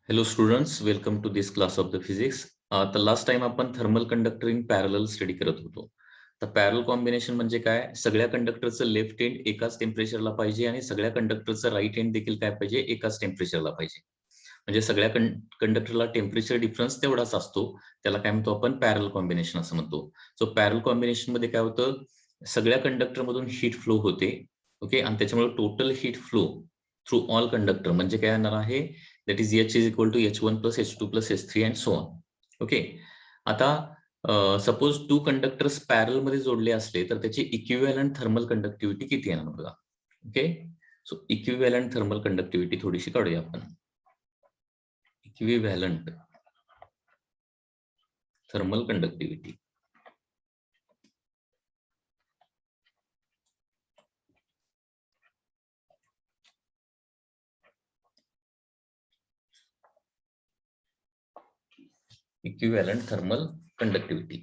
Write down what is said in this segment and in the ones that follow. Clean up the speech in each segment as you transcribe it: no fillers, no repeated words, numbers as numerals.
Hello students, welcome to this class of the physics. The last time आपण thermal conductor in parallel study करत होतो. तर पॅरल combination म्हणजे काय? सगळ्या कंडक्टरचं लेफ्ट एंड एकाच टेम्परेचरला पाहिजे आणि सगळ्या कंडक्टरचं राईट एंड देखील काय पाहिजे? एकाच टेम्परेचरला पाहिजे. म्हणजे सगळ्या कंडक्टरला टेम्परेचर डिफरन्स तेवढाच असतो. त्याला काय म्हणतो आपण? पॅरल कॉम्बिनेशन असं म्हणतो. सो पॅरल कॉम्बिनेशन मध्ये काय होतं? सगळ्या कंडक्टर मधून हीट फ्लो होते. ओके, आणि त्याच्यामुळे total heat flow through all conductor म्हणजे काय येणार आहे? that is H is equal to H1 plus H2 plus H3 and so on. Okay, आता सपोज टू कंडक्टर्स पॅरल मध्ये जोडले असले तर त्याची इक्विव्हॅलंट थर्मल कंडक्टिव्हिटी किती येणार बघा. Okay, so equivalent thermal conductivity थोडीशी काढूया आपण. Equivalent thermal conductivity equivalent thermal conductivity.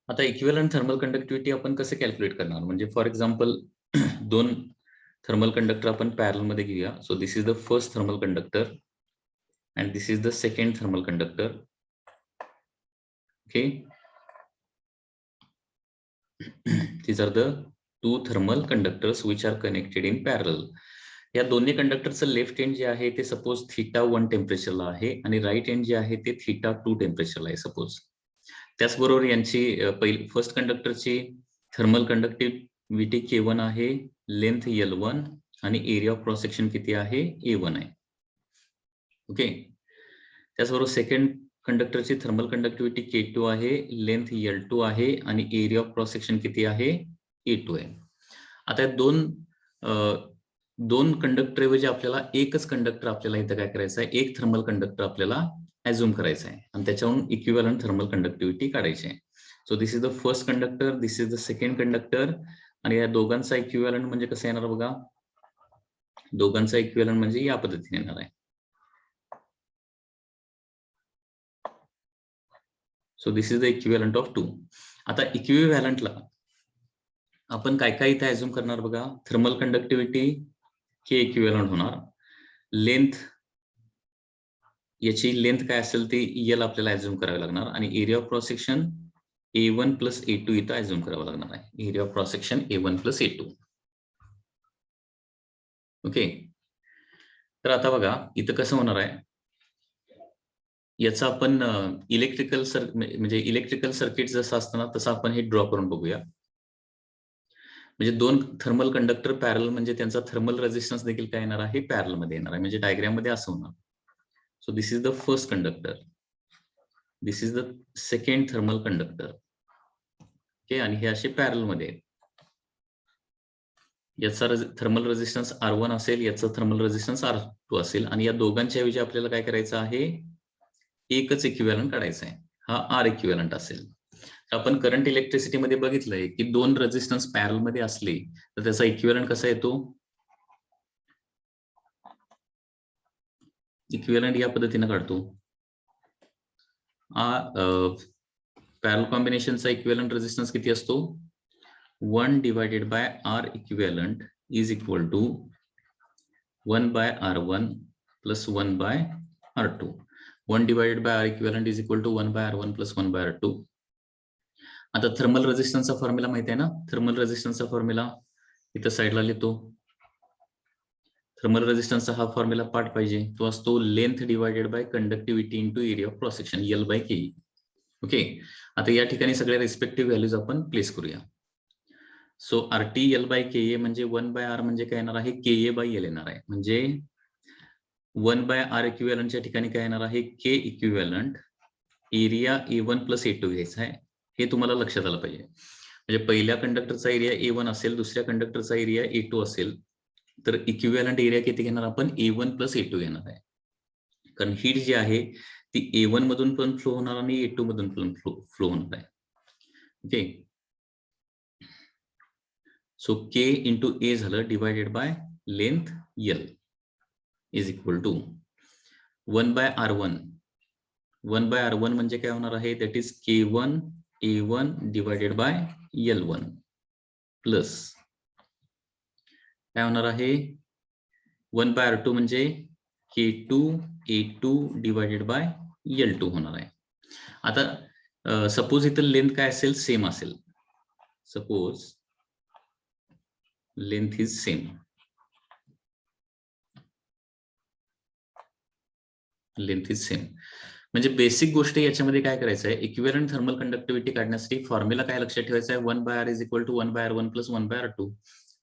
आता इक्विव्हॅलंट थर्मल कंडक्टिव्हिटी आपण कसं कॅल्क्युलेट करणार? म्हणजे फॉर एक्झाम्पल दोन थर्मल कंडक्टर आपण पॅरल मध्ये घेऊया. So this is the first thermal conductor and this is the second thermal conductor. Okay, these are the two thermal conductors which are connected in parallel. या दोन्ही कंडक्टरचं left end जे आहे ते सपोज θ1 टेम्परेचरला आहे आणि राईट एंड जे आहे ते θ2 टेम्परेचरला आहे सपोज. त्याचबरोबर यांची फर्स्ट कंडक्टरची थर्मल कंडक्टिव्हिटी K1 आहे, लेंथ L1 आणि एरिया ऑफ क्रॉस सेक्शन किती आहे? A1 आहे. ओके, त्याचबरोबर सेकंड कंडक्टरची थर्मल कंडक्टिव्हिटी K2 आहे, लेंथ L2 आहे आणि एरिया ऑफ क्रॉस सेक्शन किती आहे? A2 आहे. आता दोन कंडक्टर ऐवजी आपल्याला एकच कंडक्टर आपल्याला इथं काय करायचं आहे? एक थर्मल कंडक्टर आपल्याला ऍझ्युम करायचा आहे आणि त्याच्यावरून इक्विव्हॅलंट थर्मल कंडक्टिव्हिटी काढायची आहे. So this is the first conductor, this is the second conductor आणि या दोघांचा इक्विव्हॅलंट म्हणजे कसं येणार बघा? दोघांचा इक्विव्हॅलंट म्हणजे या पद्धतीने येणार आहे. So this is the equivalent of two. आता इक्विव्हॅलंटला आपण काय काय इथे ऍझ्युम करणार बघा? थर्मल कंडक्टिव्हिटी के इक्विव्हॅलंट होणार, लेंथ याची लेंथ काय असेल ती एल आपल्याला ऍझ्युम करावी लागणार आणि area of cross section A1 plus A2 इथं ऍझ्युम करावं लागणार आहे. Area of cross section A1 plus A2. Okay, तर आता बघा इथं कसं होणार आहे? याचा आपण इलेक्ट्रिकल सर्किट जसं असतं ना तसं आपण हे ड्रॉ करून बघूया. म्हणजे दोन थर्मल कंडक्टर पॅरल म्हणजे त्यांचा थर्मल रेझिस्टन्स देखील काय येणार आहे? पॅरल मध्ये येणार आहे. म्हणजे डायग्राम मध्ये असं होणार. So this is the first conductor, this is the second thermal conductor. Okay, आणि हे असे पॅरल मध्ये आहेत. याचा थर्मल रेझिस्टन्स R1 असेल, याचा थर्मल रेझिस्टन्स R2 असेल आणि या दोघांच्या ऐवजी आपल्याला काय करायचं आहे? एकच इक्विव्हॅलंट काढायचा आहे. हा R इक्विव्हॅलंट असेल. आपण करंट इलेक्ट्रिसिटी मध्ये बघितलंय की दोन रेझिस्टन्स पॅरल मध्ये असले तर त्याचा इक्विव्हॅलंट कसा येतो? इक्विव्हॅलंट या पद्धतीने काढतो. पॅरल कॉम्बिनेशनचा इक्विव्हॅलंट रेझिस्टन्स किती असतो? 1 divided by R equivalent is equal to 1 by R1 plus 1 by R2. 1 divided by R equivalent is equal to 1 by R1 plus 1 by R2. आता थर्मल रेझिस्टन्सचा फॉर्म्युला माहिती आहे ना? थर्मल रेझिस्टन्सचा फॉर्म्युला इथं साईडला लिहितो. थर्मल रेझिस्टन्सचा हा फॉर्म्युला पाठ पाहिजे. तो असतो length divided by conductivity into area of cross section L by K. Okay, आता या ठिकाणी सगळ्या रिस्पेक्टिव्ह व्हॅल्यूज आपण प्लेस करूया. So RT L by K म्हणजे 1 बाय R म्हणजे काय येणार आहे? KA बाय L येणार आहे. म्हणजे 1 बाय R इक्विव्हॅलंटच्या ठिकाणी काय येणार आहे? K equivalent area A1 plus A2 घ्यायचा आहे. हे तुम्हाला लक्षात आलं पाहिजे. म्हणजे पहिल्या कंडक्टरचा एरिया A1 असेल, दुसऱ्या कंडक्टरचा एरिया A2 असेल, तर इक्विव्हॅलंट एरिया किती घेणार आपण? A1 प्लस A2 घेणार आहे. कारण हीट जी आहे ती A1 मधून पण फ्लो होणार आणि A2 मधून पण फ्लो होणार आहे. Okay, so K into A झालं divided by length L is equal to 1 by R1. 1 by R1 म्हणजे काय होणार आहे? That is K1 A1 divided by L1 plus काय होणार आहे? 1 बाय R2 म्हणजे K2 A2 divided by L2 होणार आहे. आता सपोज इथं लेंथ काय असेल, सेम असेल. Suppose length is same, length is same म्हणजे बेसिक गोष्ट याच्यामध्ये काय करायचं आहे, इक्विव्हॅलंट थर्मल कंडक्टिव्हिटी काढण्यासाठी फॉर्म्युला काय लक्षात ठेवायचा आहे, 1/r is equal to 1/r1 plus 1/r2.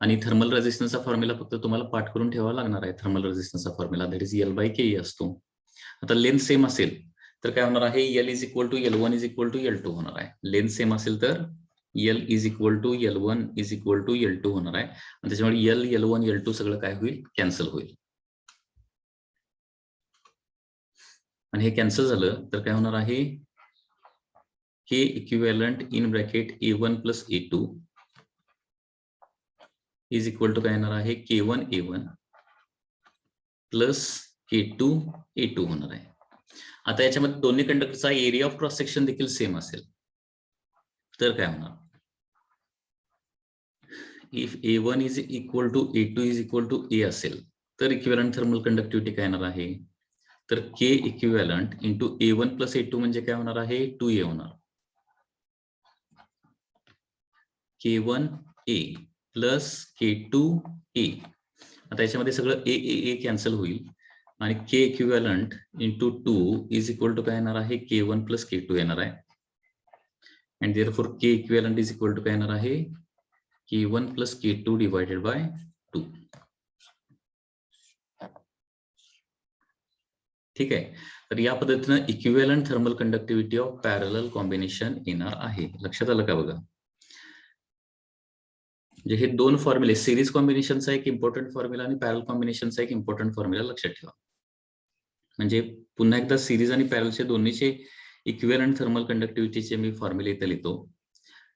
आणि थर्मल रेझिस्टन्सचा फॉर्म्युला फक्त तुम्हाला पाठ करून ठेवावा लागणार आहे. थर्मल रेझिस्टन्सचा फॉर्म्युला दॅट इज L/Ke असतो. आता लेंथ सेम असेल तर काय होणार आहे, L is equal to L1 is equal to L2 होणार आहे. लेंथ सेम असेल तर L is equal to L1 is equal to L2 होणार आहे. आणि त्याच्यामुळे L, L1, L2 सगळं काय होईल, कॅन्सल होईल. आणि हे कॅन्सल झालं तर काय होणार आहे, K equivalent in bracket A1 plus A2 is equal to काय येणार आहे, K1 A1 plus K2 A2 होणार आहे. आता याच्यामध्ये दोन्ही कंडक्टरचा एरिया ऑफ क्रॉस सेक्शन देखील सेम असेल तर काय होणार, if A1 is equal to A2 is equal to A असेल तर इक्विव्हॅलंट थर्मल कंडक्टिव्हिटी काय येणार आहे, तर K equivalent into A1 plus A2 म्हणजे काय होणार आहे, 2A होणार. K1A plus K2A. आता याच्यामध्ये सगळं ए कॅन्सल होईल आणि K equivalent into 2 is equal to काय येणार आहे, K1 प्लस K2 येणार आहे. And therefore K equivalent is equal to काय येणार आहे, K1 plus K2 divided by 2. ठीक आहे. तर या पद्धतीनं equivalent thermal conductivity of parallel combination येणार आहे. लक्षात आलं का बघा. म्हणजे हे दोन फॉर्म्युले, सिरीज कॉम्बिनेशनचा एक इम्पॉर्टंट फॉर्म्युला आणि पॅरल कॉम्बिनेशनचा एक इम्पॉर्टंट फॉर्म्युला लक्षात ठेवा. म्हणजे पुन्हा एकदा सिरीज आणि पॅरलचे दोन्हीचे इक्विव्हॅलंट थर्मल कंडक्टिव्हिटीचे मी फॉर्म्युले इथे लिहितो.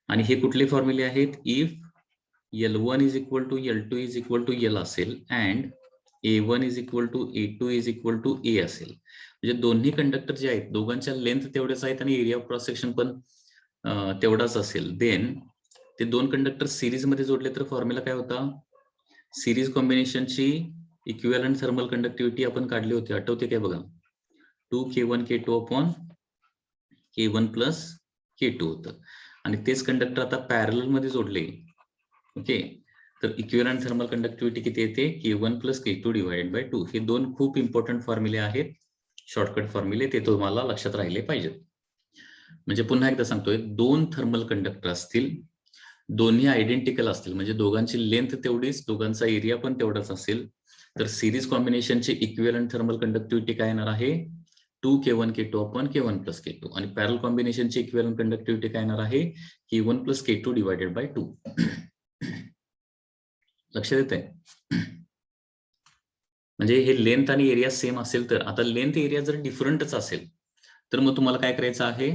आणि हे कुठले फॉर्म्युले आहेत, if L1 is equal to L2 is equal to L असेल and A1 is equal to A2 is equal to A असेल, म्हणजे दोन्ही कंडक्टर जे आहेत दोघांच्या लेंथ तेवढेच आहेत आणि एरिया ऑफ क्रॉस सेक्शन पण तेवढाच असेल, देन ते दोन कंडक्टर सिरीज मध्ये जोडले तर फॉर्म्युला काय होता, सिरीज कॉम्बिनेशनची इक्विव्हॅलंट थर्मल कंडक्टिव्हिटी आपण काढली होती, आठवते काय बघा, 2K1 K2 upon K1 plus K2 होतं. आणि तेच कंडक्टर आता पॅरलल मध्ये जोडले, ओके, तर इक्विव्हॅलंट थर्मल कंडक्टिव्हिटी किती येते, K1 plus K2 divided by 2. हे दोन खूप इम्पॉर्टंट फॉर्म्युले आहेत, शॉर्टकट फॉर्म्युले, ते तुम्हाला लक्षात राहिले पाहिजेत. म्हणजे पुन्हा एकदा सांगतोय, दोन थर्मल कंडक्टर असतील, दोन्ही आयडेंटिकल असतील, म्हणजे दोघांची लेंथ तेवढीच, दोघांचा एरिया पण तेवढाच असेल, तर सिरीज कॉम्बिनेशनची इक्विव्हॅलंट थर्मल कंडक्टिव्हिटी काय येणार आहे, 2K1 K2 upon K1 plus K2. आणि पॅरल कॉम्बिनेशनची इक्विव्हॅलंट कंडक्टिव्हिटी काय येणार आहे, K1 plus K2 divided by 2. लक्षात येत आहे. म्हणजे हे लेंथ आणि एरिया सेम असेल तर, आता लेंथ एरिया जर डिफरंटच असेल तर मग तुम्हाला काय करायचं आहे,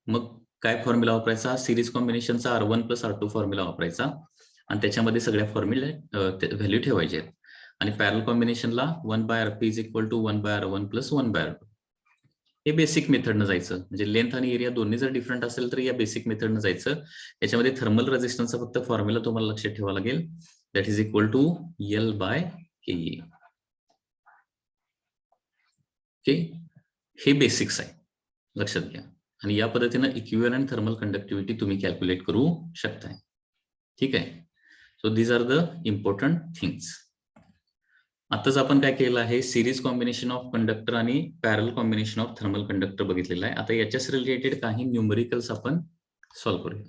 मग काय फॉर्म्युला वापरायचा, series कॉम्बिनेशनचा R1 plus R2 formula वापरायचा आणि त्याच्यामध्ये सगळ्या फॉर्म्युले व्हॅल्यू ठेवायचे आहेत. आणि पॅरल कॉम्बिनेशनला 1/Rp is equal to 1/R1 plus 1/R2. हे बेसिक मेथडनं जायचं, म्हणजे लेंथ आणि एरिया दोन्ही जर डिफरंट असेल तर या बेसिक मेथडनं जायचं. याच्यामध्ये थर्मल रेझिस्टन्सचा फक्त फॉर्म्युला तुम्हाला लक्षात ठेवावा लागेल, that is equal to L/Ke. Okay, हे बेसिक्स आहे, लक्षात घ्या. आणि या पद्धतीनं इक्विव्हॅलंट थर्मल कंडक्टिव्हिटी तुम्ही कॅल्क्युलेट करू शकताय. ठीक आहे. So these are the important things. आताच आपण काय केलं आहे, सिरीज कॉम्बिनेशन ऑफ कंडक्टर आणि पॅरल कॉम्बिनेशन ऑफ थर्मल कंडक्टर बघितलेलं आहे. आता याच्याच रिलेटेड काही न्यूमरिकल्स आपण सॉल्व्ह करूया.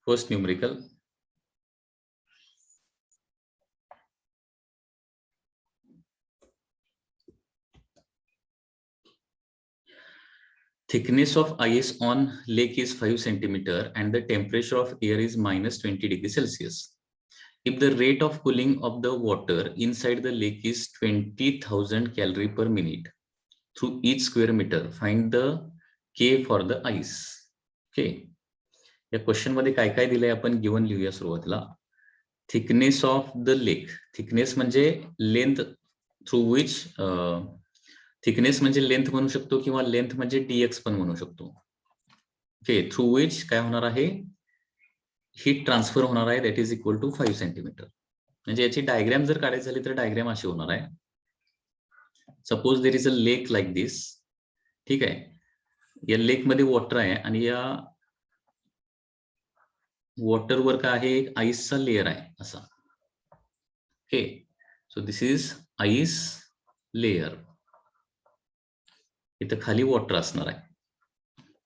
First numerical, thickness of ice on lake is 5 centimeter and the temperature of air is minus 20 degrees Celsius. If the rate of cooling of the water inside the lake is 20,000 calorie per minute through each square meter, find the K for the ice. Okay. या question मध्ये काय काय दिलंय आपण given लिहूया सुरुवातीला. Thickness of the lake, thickness म्हणजे length through which, thickness म्हणजे लेंथ म्हणू शकतो किंवा लेंथ म्हणजे dx पण म्हणू शकतो. ओके, थ्रू विच काय होणार आहे, हीट ट्रान्सफर होणार आहे, that is equal to 5 centimetre. म्हणजे याची डायग्राम जर काढायची झाली तर डायग्राम अशी होणार आहे. Suppose there is a lake like this. ठीक आहे, या लेक मध्ये वॉटर आहे आणि या वॉटरवर काय आहे, एक आईसचा लेअर आहे असा. Okay, so this is ice layer. इथं खाली वॉटर असणार आहे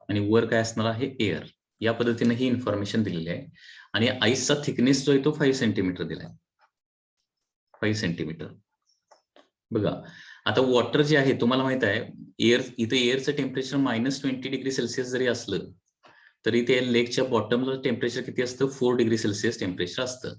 आणि वर काय असणार आहे, एअर. या पद्धतीने ही इन्फॉर्मेशन दिलेली आहे. आणि आईसचा थिकनेस जो आहे तो 5 सेंटीमीटर दिलाय, 5 सेंटीमीटर. बघा आता वॉटर जे आहे तुम्हाला माहित आहे, एअर, इथे एअरचं टेम्परेचर -20°C जरी असलं तरी ते लेकच्या बॉटमला टेम्परेचर किती असतं, 4°C टेम्परेचर असतं.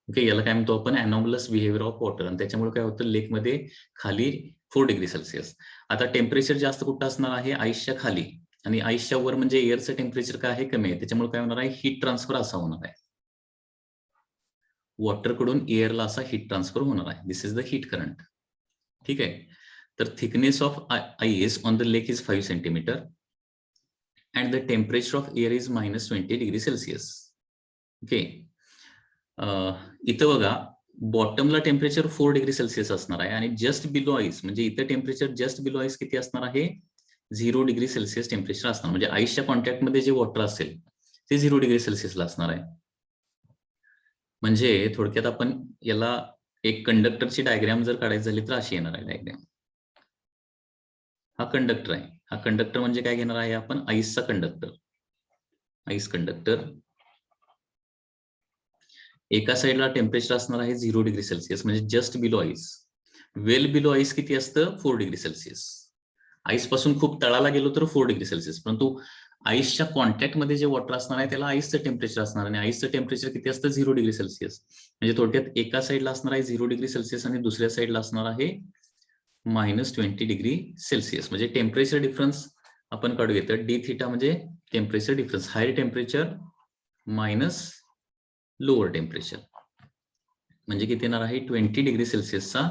ओके, याला काय म्हणतो आपण, अनॉमलस बिहेवियर ऑफ वॉटर. आणि त्याच्यामुळे काय होतं, लेकमध्ये खाली 4°C. आता टेम्परेचर जास्त कुठं असणार आहे, आईसच्या खाली, आणि आईसच्या वर म्हणजे एअरचं टेम्परेचर काय आहे, कमी आहे. त्याच्यामुळे काय होणार आहे, हीट ट्रान्सफर असा होणार आहे, वॉटरकडून एअरला असा हीट ट्रान्सफर होणार आहे. This is the heat current. ठीक आहे, तर thickness of ice on the lake is 5 centimetre and the temperature of air is -20°C. Okay, इथं बघा बॉटमला टेम्परेचर 4°C असणार आहे आणि जस्ट बिलो आईस म्हणजे इथं टेम्परेचर जस्ट बिलो आईस किती असणार आहे, 0°C टेम्परेचर असणार. म्हणजे आईसच्या कॉन्टॅक्ट मध्ये जे वॉटर असेल ते 0°C असणार आहे. म्हणजे थोडक्यात आपण याला एक कंडक्टरची डायग्राम जर काढायची झाली तर अशी येणार आहे डायग्राम. हा कंडक्टर आहे, हा कंडक्टर म्हणजे काय घेणार आहे आपण, आईसचा कंडक्टर. आईस कंडक्टर एका साईडला टेम्परेचर असणार आहे 0°C म्हणजे जस्ट बिलो आईस. वेल बिलो आईस किती असतं, 4°C. आईस पासून खूप तळाला गेलो तर 4°C, परंतु आईसच्या कॉन्टॅक्ट मध्ये जे वॉटर असणार आहे त्याला आईसचं टेम्परेचर असणार आणि आईसचं टेम्परेचर किती असतं, 0°C. म्हणजे थोडक्यात एका साईडला असणार आहे 0°C आणि दुसऱ्या साईडला असणार आहे -20°C. म्हणजे टेम्परेचर डिफरन्स आपण काढूया तर डी थिटा म्हणजे temperature difference, higher temperature minus lower temperature, म्हणजे किती येणार आहे, 20°C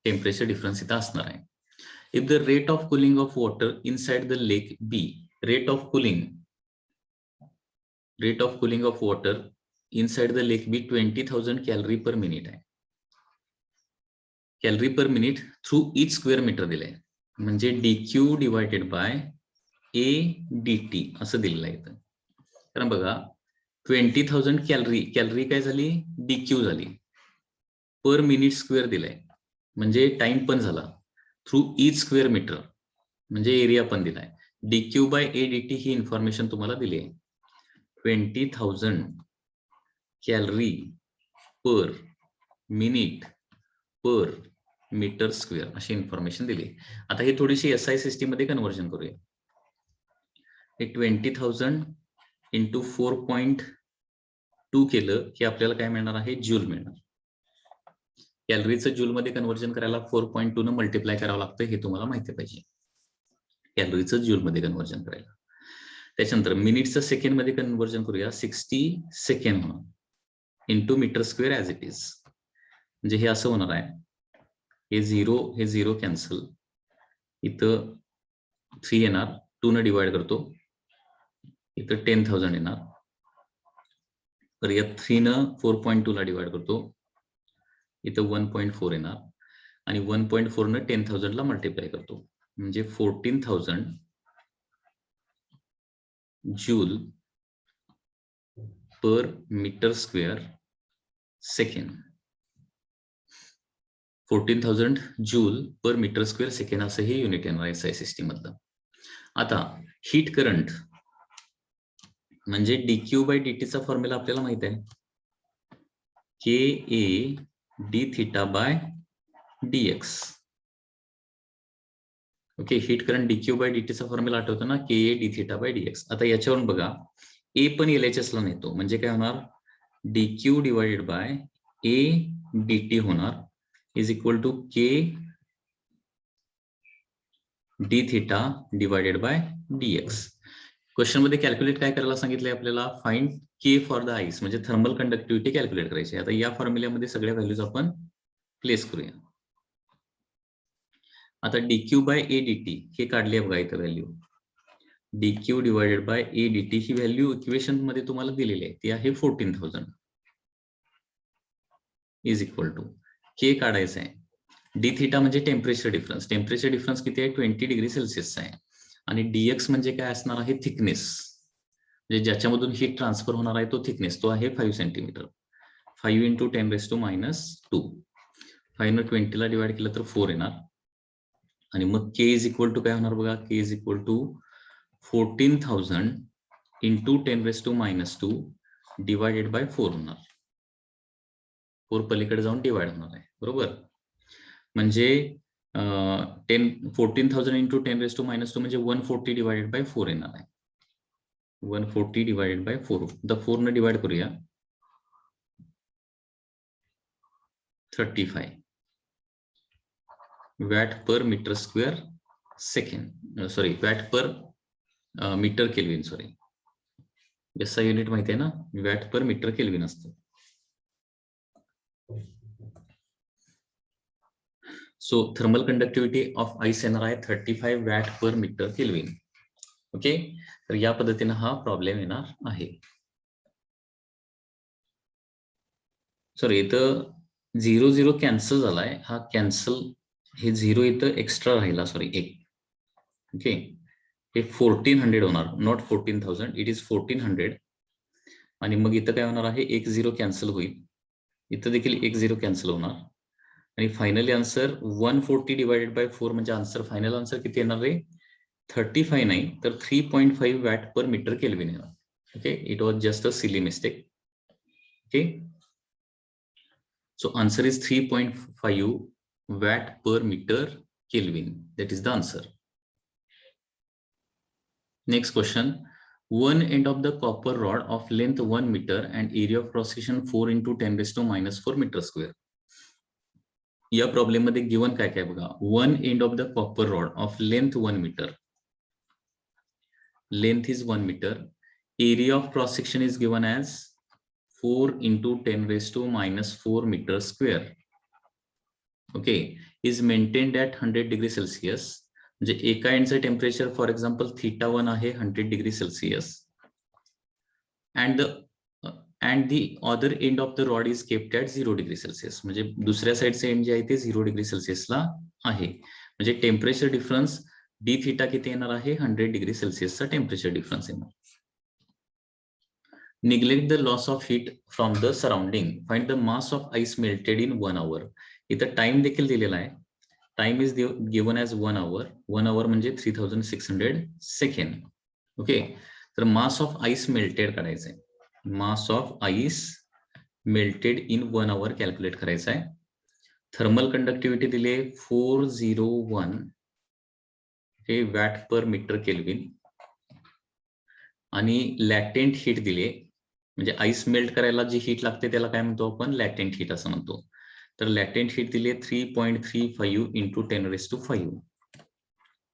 टेम्परेचर डिफरन्स इथं असणार आहे. If the rate of cooling of water inside the lake be, rate of cooling of water inside the lake be 20,000 calorie per minute आहे. Calorie per minute through each square metre दिलंय, म्हणजे DQ divided bye ADT असं दिलेलं आहे इथं. कारण बघा 20,000 calorie काय झाली, DQ झाली, पर मिनिट स्क्वेअर दिलाय म्हणजे टाइम पण झाला, थ्रू इच स्क्वेअर मीटर म्हणजे एरिया पण दिलाय. DQ बाय ADT ही इन्फॉर्मेशन तुम्हाला दिली आहे. 20,000 कॅलरी पर मिनिट पर मीटर स्क्वेअर अशी इन्फॉर्मेशन दिली. आता ही थोडीशी SI सिस्टीम मध्ये कन्व्हर्जन करूया. हे 20,000 इंटू 4.2 केलं की आपल्याला काय मिळणार आहे, जूल मिळणार. कॅलरीचं जूल मध्ये कन्व्हर्जन करायला 4.2 न मल्टिप्लाय करावं लागतं, हे तुम्हाला माहिती पाहिजे, कॅलरीचं जूल मध्ये कन्व्हर्जन करायला. त्याच्यानंतर मिनिटचं सेकंड मध्ये कन्व्हर्जन करूया, 60 सेकंड होणार into metre square as it is. म्हणजे हे असं होणार आहे, हे झिरो कॅन्सल, इथं 3 येणार, 2 न डिवाइड करतो, इथं 10,000 येणार, तर या 3 न 4.2 ला डिवाइड करतो, इथं 1.4 येणार आणि 1.4 न 10,000 ला मल्टिप्लाय करतो, म्हणजे 14,000 joule per metre square second. 14,000 joule per metre square second असं हे युनिट येणार SI सिस्टीम मधलं. आता हीट करंट म्हणजे DQ बाय DT चा फॉर्म्युला आपल्याला माहित आहे, KA d theta by dx. Okay, heat current DQ by DT चा फॉर्म्युला आठवतो ना, KA d theta by dx. आता याच्यावरून बघा A पण LHS ला नेतो, म्हणजे काय होणार, DQ divided by A dt होणार is equal to K d theta divided by dx. Question मध्ये कॅल्क्युलेट काय करायला सांगितलंय आपल्याला, find K for the ice, म्हणजे थर्मल कंडक्टिव्हिटी कॅल्क्युलेट करायची. आता या फॉर्म्युल्यामध्ये सगळ्या व्हॅल्यूज आपण प्लेस करूया. आता DQ बाय ADT हे काढले बघा इथं value, dq divided bye a dt he value equation मध्ये तुम्हाला दिलेली आहे, ती आहे 14,000 इज इक्वल टू के काढायचं आहे. डी थिटा म्हणजे टेम्परेचर डिफरन्स. टेम्परेचर डिफरन्स किती आहे? 20 डिग्री सेल्सिअसचा आहे. आणि dx म्हणजे काय असणार आहे? थिकनेस, म्हणजे ज्याच्यामधून हीट ट्रान्सफर होणार आहे तो थिकनेस, तो आहे 5 सेंटीमीटर. 5 इंटू 10⁻². 5 न 20 ला डिवाइड केलं तर 4 येणार. आणि मग के इज इक्वल टू काय होणार बघा? K is equal to 14,000 into 10⁻² divided by 4 होणार. 4 पलीकडे जाऊन डिवाइड होणार आहे, बरोबर. म्हणजे 14,000 इंटू 10⁻² म्हणजे 140 डिवायडेड बाय 4 येणार आहे. 140 डिवायडेड बाय 4. द 4 न डिवाइड करूया. 35 watt per metre square second, sorry watt per metre kelvin, sorry SI unit माहिती आहे ना, वॅट पर मीटर केल्विन असतं. So thermal conductivity of ice येणार आहे 35 watt per metre kelvin. Okay, तर या पद्धतीने हा प्रॉब्लेम येणार आहे. सॉरी इथं 0 0 कॅन्सल झालाय, हा कॅन्सल, हे 0 इथं एक्स्ट्रा राहिला, सॉरी 1. ओके, हे 1400 होणार, नॉट 14,000, इट इज 1400. आणि मग इथं काय होणार आहे? 1 0 कॅन्सल होईल, इथं देखील 1 0 कॅन्सल होणार. आणि फायनली आन्सर 140 डिवायडेड बाय 4 म्हणजे आन्सर, फायनल आन्सर किती येणार आहे? 35 नाही तर 3.5 वॅट पर मीटर केल्विन येणार. Okay, it was just a silly mistake. Okay, so answer is 3.5 watt per metre kelvin. That is the answer. Next question. One end of the copper rod of length 1 meter and area of cross section 4 into 10⁻⁻4 meter square. या problem मध्ये given काय काय बघा. One end of the copper rod of length 1 metre, length is 1 metre, area of cross section is given as 4 into 10⁻⁻4 meter square. Okay, is maintained at 100 degree Celsius. म्हणजे एका एंडचं temperature for example θ1 आहे 100 degree Celsius, and the other end of the rod is kept at 0 degree Celsius. म्हणजे दुसऱ्या साईडचे end जे आहे ते 0 डिग्री सेल्सिअसला आहे. म्हणजे टेम्परेचर डिफरन्स डी थिटा किती येणार आहे? 100 डिग्री सेल्सिअसचा टेम्परेचर डिफरन्स येणार. Neglect the loss of heat from the surrounding. Find the mass of ice melted in 1 hour. इथं टाइम देखील दिलेला आहे. Time is given as 1 hour. 1 hour म्हणजे 3600 सेकंड. ओके, तर मास ऑफ आईस मेल्टेड करायचं आहे. Mass of ice melted in 1 hour calculate करायचं आहे. थर्मल कंडक्टिव्हिटी दिली 401 हे वॅट पर मीटर केल्विन. आणि लॅटेंट हीट दिले, म्हणजे आईस मेल्ट करायला जी हीट लागते त्याला काय म्हणतो आपण? लॅटेंट हीट असं म्हणतो. तर लॅटेंट हीट दिले 3.35 इंटू 10⁵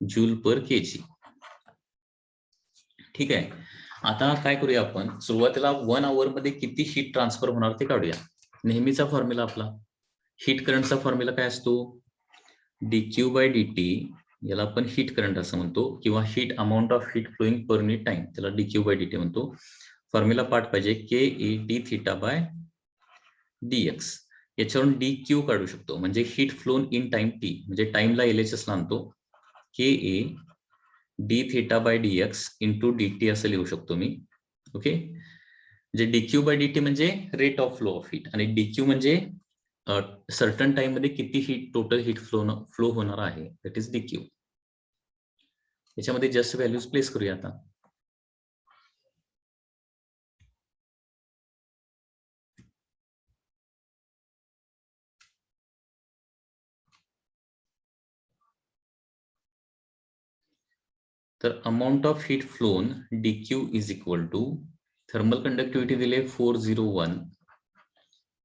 जूल पर केजी. ठीक आहे, आता काय करूया आपण, सुरुवातीला 1 hour मध्ये किती हीट ट्रान्सफर होणार ते काढूया. नेहमीचा फॉर्म्युला आपला, हीट करंटचा फॉर्म्युला काय असतो? dq बाय dt, याला आपण हीट करंट असं म्हणतो, किंवा heat amount of heat flowing per unit time, त्याला dq बाय dt म्हणतो. फॉर्म्युला पाठ पाहिजे K A D theta by dx. याच्यावरून dq काढू शकतो, म्हणजे heat flown in time t, म्हणजे टाइमला LHS ला आणतो. K A D theta by dx into dt असं लिहू शकतो मी. ओके, म्हणजे dq बाय dt म्हणजे rate of flow of heat, आणि dq म्हणजे सर्टन टाइम मध्ये किती हीट, टोटल हीट फ्लो होणार आहे, दॅट इज dq. याच्यामध्ये जस्ट व्हॅल्यूज प्लेस करूया आता. तर amount of heat flown dq is equal to, thermal conductivity दिले 401,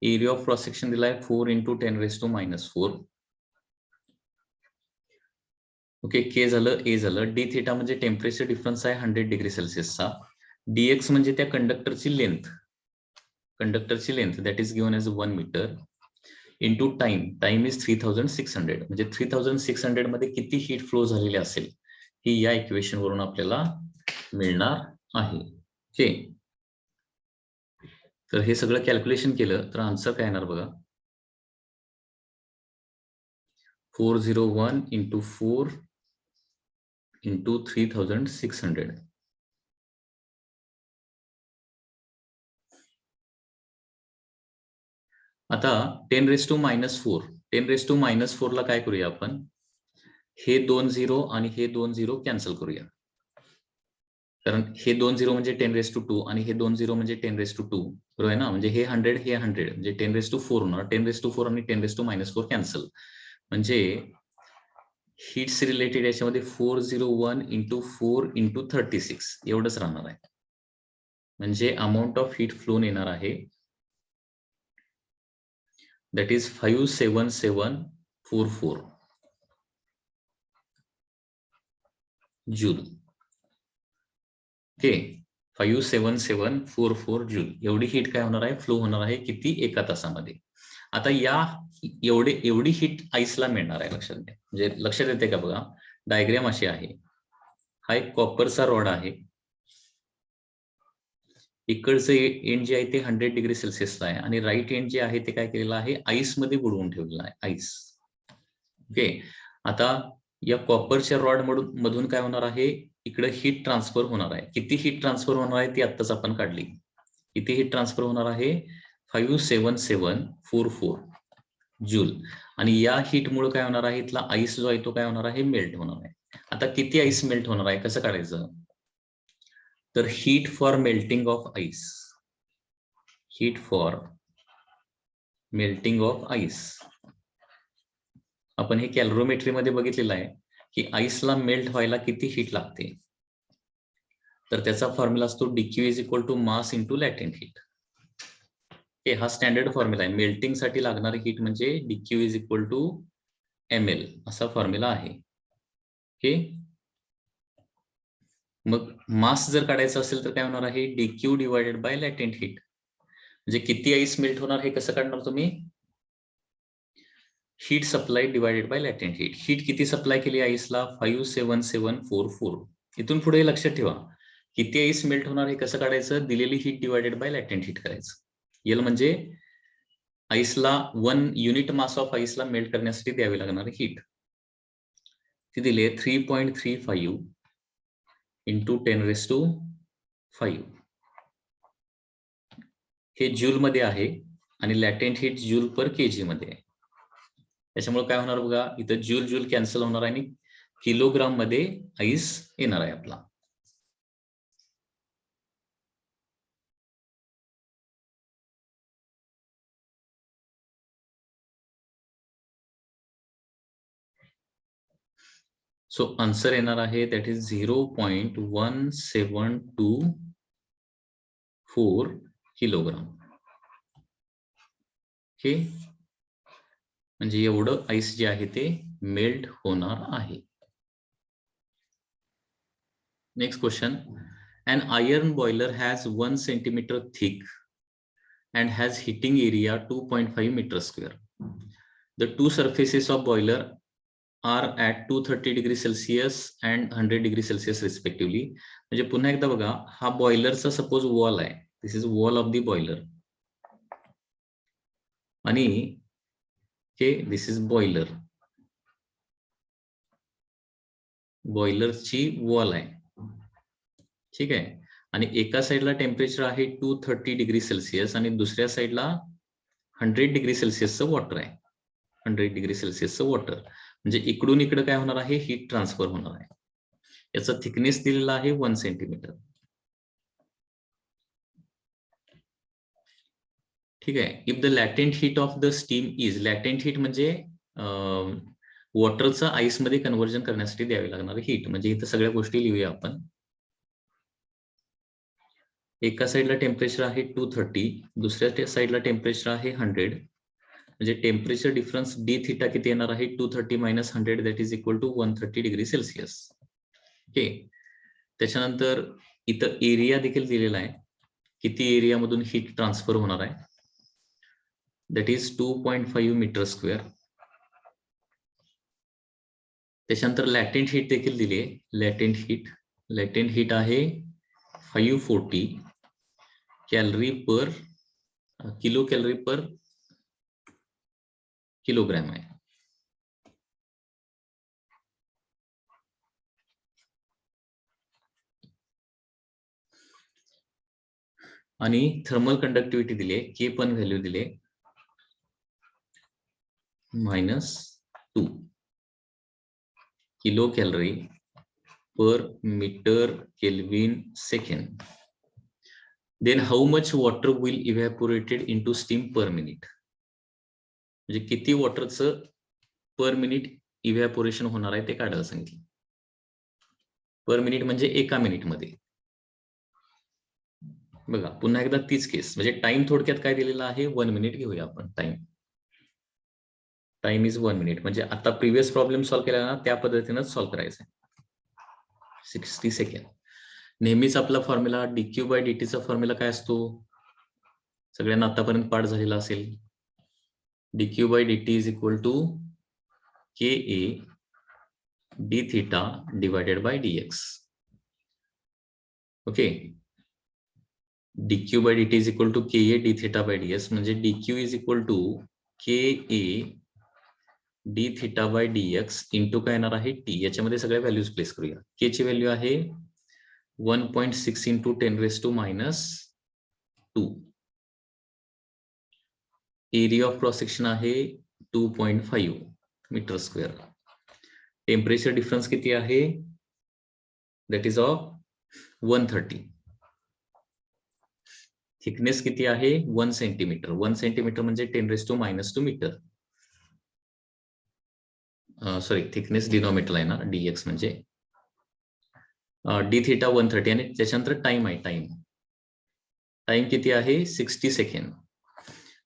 एरिया ऑफ क्रॉस सेक्शन दिलाय 4 इंटू 10⁻⁻4. ओके, के झालं, ए झालं. डी थिटा म्हणजे टेम्परेचर डिफरन्स आहे 100 डिग्री सेल्सिअसचा. dx म्हणजे त्या कंडक्टरची length, that is given as 1 metre, into time, time is 3600, म्हणजे 3600 मध्ये किती हीट फ्लो झालेली असेल ही या इक्वेशन वरून आपल्याला मिळणार आहे. ओके, तर हे सगळं कॅल्क्युलेशन केलं तर आन्सर काय येणार बघा. 401 into 4 into 3600. आता 10⁻⁴. 10⁻⁴ ला काय करूया आपण, हे 2 0 आणि हे 2 0 कॅन्सल करूया. कारण हे 2 0 म्हणजे 10⁻² आणि हे 2 0 म्हणजे 10⁻², बरोबर आहे ना. म्हणजे हे 100 हे 100 म्हणजे 10⁻⁴ होणार. 10⁻⁴ आणि 10⁻⁴ कॅन्सल. म्हणजे हिट्स रिलेटेड याच्यामध्ये 401 into 4 into 36 एवढंच राहणार आहे. म्हणजे अमाऊंट ऑफ हीट फ्लोन येणार आहे that is 57744 joule. Okay, 57744 joule एवढी हीट काय होणार आहे, फ्लो होणार आहे. किती? एका तासामध्ये. आता या एवढी हीट आईसला मिळणार आहे. लक्षात घ्या, म्हणजे लक्षात येते का बघा. डायग्राम अशी आहे. हा एक कॉपरचा रॉड आहे. इकडचं एंड जे आहे ते 100 डिग्री सेल्सिअसला आहे आणि राईट एंड जे आहे ते काय केलेलं आहे, आईस मध्ये बुडवून ठेवलेलं आहे. आईस. ओके, आता या कॉपरच्या रॉड मधून काय होणार आहे, इकडे हीट ट्रान्सफर होणार आहे. किती हीट ट्रान्सफर होणार आहे ती आत्ताच आपण काढली. किती हीट ट्रान्सफर होणार आहे, 57744 जूल. आणि या हीटमुळे काय होणार आहे, इथला आईस जो आहे तो काय होणार आहे, मेल्ट होणार आहे. आता किती आईस मेल्ट होणार आहे, कसं काढायचं, तर heat for melting of ice. Heat for melting of ice आपण हे कॅलरोमेट्री मध्ये बघितलेलं आहे की आईसला मेल्ट व्हायला किती हीट लागते. तर त्याचा फॉर्म्युला असतो dq is equal to mass into latent heat. हे हा स्टँडर्ड फॉर्म्युला आहे. मेल्टिंग साठी लागणारी हीट म्हणजे dq is equal to ml असा फॉर्म्युला आहे. ओके, मग मास जर काढायचा असेल तर काय होणार आहे, dq divided by latent heat. म्हणजे किती आईस मेल्ट होणार हे कसं काढणार तुम्ही, heat supply divided by latent heat. Heat किती सप्लाय केली आईसला, 57744. इथून पुढे लक्षात ठेवा, किती आईस मेल्ट होणार हे कसं काढायचं, दिलेली heat divided by latent heat करायचं. एल म्हणजे आईसला 1 युनिट मास ऑफ आईसला मेल्ट करण्यासाठी द्यावी लागणारी हीट. ती दिली 3.35 इंटू 10⁵. हे जूल मध्ये आहे आणि लॅटेंट हीट जूल पर केजी मध्ये आहे. त्याच्यामुळे काय होणार बघा, इथं जूल जूल कॅन्सल होणार आणि किलोग्राम मध्ये आईस येणार आहे आपला. सो आन्सर येणार आहे दॅट इज 0.1724 किलोग्राम. ओके, म्हणजे एवढं आईस जे आहे ते मेल्ट होणार आहे. Next question, an iron boiler has 1 centimeter thick and has heating area 2.5 meters square. The two surfaces of boiler are at 230 degree Celsius and 100 degree Celsius respectively. म्हणजे पुन्हा एकदा बघा, हा बॉयलरचा सपोज वॉल आहे. This is wall of the boiler आणि हे this is boiler. बॉयलरची wall आहे, ठीक आहे. आणि एका साईडला टेम्परेचर आहे 230 डिग्री सेल्सिअस आणि दुसऱ्या साईडला 100 डिग्री सेल्सिअसचं वॉटर आहे. 100 डिग्री सेल्सिअसचं वॉटर म्हणजे इकडून इकडे काय होणार आहे, हीट ट्रान्सफर होणार आहे. याचा थिकनेस दिलेला आहे 1 सेंटीमीटर. ठीक आहे. If the latent heat of the steam is, latent heat म्हणजे वॉटरचं आईस मध्ये कन्व्हर्जन करण्यासाठी द्यावी लागणारी हीट. म्हणजे इथं सगळ्या गोष्टी लिहूया आपण. एका साईडला टेम्परेचर आहे 230, दुसऱ्या साईडला टेम्परेचर आहे 100. म्हणजे टेम्परेचर डिफरन्स डी थिटा किती येणार आहे, 230 minus 100 that is equal to 130 degree Celsius. Okay, त्याच्यानंतर इथं एरिया देखील दिलेला आहे, किती एरिया मधून हीट ट्रान्सफर होणार आहे, दॅट इज 2.5 मीटर स्क्वेअर. त्याच्यानंतर लॅटेंट हीट देखील दिली आहे. लॅटेंट हीट आहे 540 कॅलरी पर किलो कॅलरी पर किलोग्रॅम आहे. आणि थर्मल कंडक्टिव्हिटी दिली आहे, के पण व्हॅल्यू दिले -2 kilo calorie per metre kelvin second. Then how much water will evaporated into steam per minute. म्हणजे किती वॉटरचं पर मिनिट इव्हॅपोरेशन होणार आहे ते काढायला सांगितलं. पर मिनिट म्हणजे एका मिनिटमध्ये. बघा पुन्हा एकदा तीच केस, म्हणजे टाइम थोडक्यात काय दिलेला आहे, 1 मिनिट घेऊया आपण. Time is 1 minute. म्हणजे आता प्रिव्हियस प्रॉब्लेम सॉल्व्ह केला ना त्या पद्धतीनं सॉल्व्ह करायचं आहे. 60 सेकंड. नेहमीच आपला फॉर्म्युला dq बाय dt चा फॉर्म्युला काय असतो, सगळ्यांना आतापर्यंत पाठ झालेला असेल. dq by dt is equal to ka d theta divided by dx. Okay, dq by dt is equal to ka d theta by ds. म्हणजे dq is equal to ka d theta बाय dx into काय येणार आहे t. याच्यामध्ये सगळ्या values place करूया. k ची value आहे 1.6 into 10⁻². Area of cross section आहे 2.5 मीटर स्क्वेअर. टेम्परेचर डिफरन्स किती आहे, दॅट इज ऑफ 130. थिकनेस किती आहे 1 सेंटीमीटर. 1 सेंटीमीटर म्हणजे 10⁻² मीटर. सॉरी, थिकनेस डिनॉमिनेटर आहे ना, dx म्हणजे d थीटा 130. आणि त्याच्यानंतर टाइम आहे. टाइम किती आहे 60 सेकंड.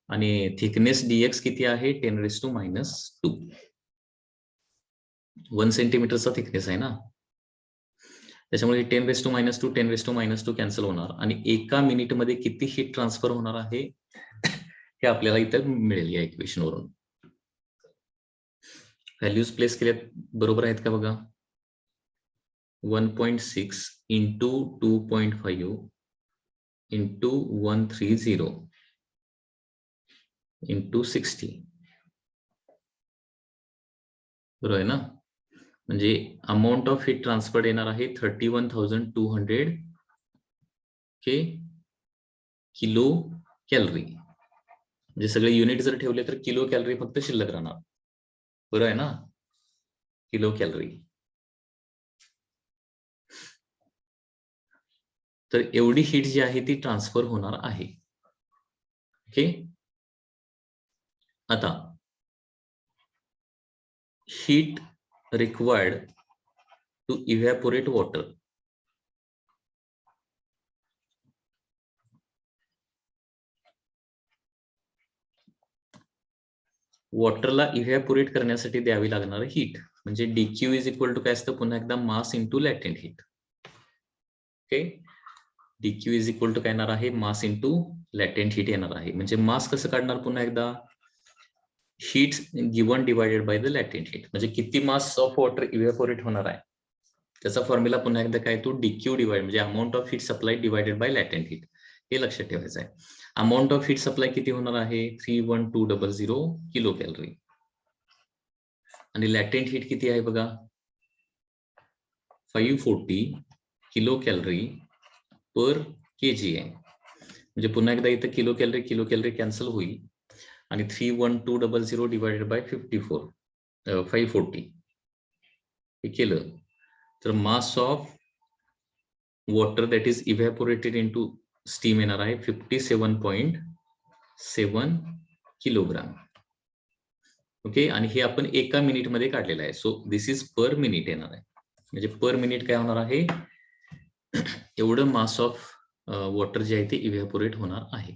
आणि थिकनेस dx किती आहे 10⁻². 1 सेंटीमीटरचा थिकनेस आहे ना, त्याच्यामुळे 10⁻², 10⁻² कॅन्सल होणार. आणि एका मिनिट मध्ये किती हीट ट्रान्सफर होणार आहे हे आपल्याला इथं मिळेल या इक्वेशन वरून. व्हॅल्यूज प्लेस केल्यात बरोबर आहेत का बघा. 1.6 इंटू 2.5 इंटू 130 इंटू 60 बरोबर आहे ना. म्हणजे अमाऊंट ऑफ हीट ट्रान्सफर येणार आहे 31,200 किलो कॅलरी. म्हणजे सगळे युनिट जर ठेवले तर किलो कॅलरी फक्त शिल्लक राहणार. बरोबर आहे ना, किलो कॅलरी. तर एवढी हीट जी आहे ती ट्रान्सफर होणार आहे. ओके, आता heat required to evaporate water. वॉटरला इव्हॅपोरेट करण्यासाठी द्यावी लागणार हीट म्हणजे dq इज इक्वल टू काय असतं, पुन्हा एकदा mass into latent heat. Okay, dq is equal to काय येणार आहे, मास इंटू लॅटेंट हीट येणार आहे. म्हणजे मास कसं काढणार, पुन्हा एकदा heat given divided by the latent heat. म्हणजे किती मास ऑफ वॉटर इव्हॅपोरेट होणार आहे त्याचा फॉर्म्युला पुन्हा एकदा काय, तो dq डिवाइड म्हणजे amount of heat supply divided by latent heat. हे लक्षात ठेवायचं आहे. अमाऊंट ऑफ हीट सप्लाय किती होणार आहे 31200 किलो कॅलरी. आणि लॅटेंट हीट किती आहे बघा 540 किलो कॅलरी पर kg आहे. म्हणजे पुन्हा एकदा इथं किलो कॅलरी कॅन्सल होईल. आणि 31200 डिवायडेड बाय 540 हे केलं तर mass of water that is evaporated into steam येणार आहे 57.7 किलोग्राम. ओके, आणि हे आपण एका मिनिट मध्ये काढलेलं आहे. So this is per minute येणार आहे. म्हणजे पर मिनिट काय होणार आहे एवढं मास ऑफ वॉटर जे आहे ते इव्हॅपोरेट होणार आहे.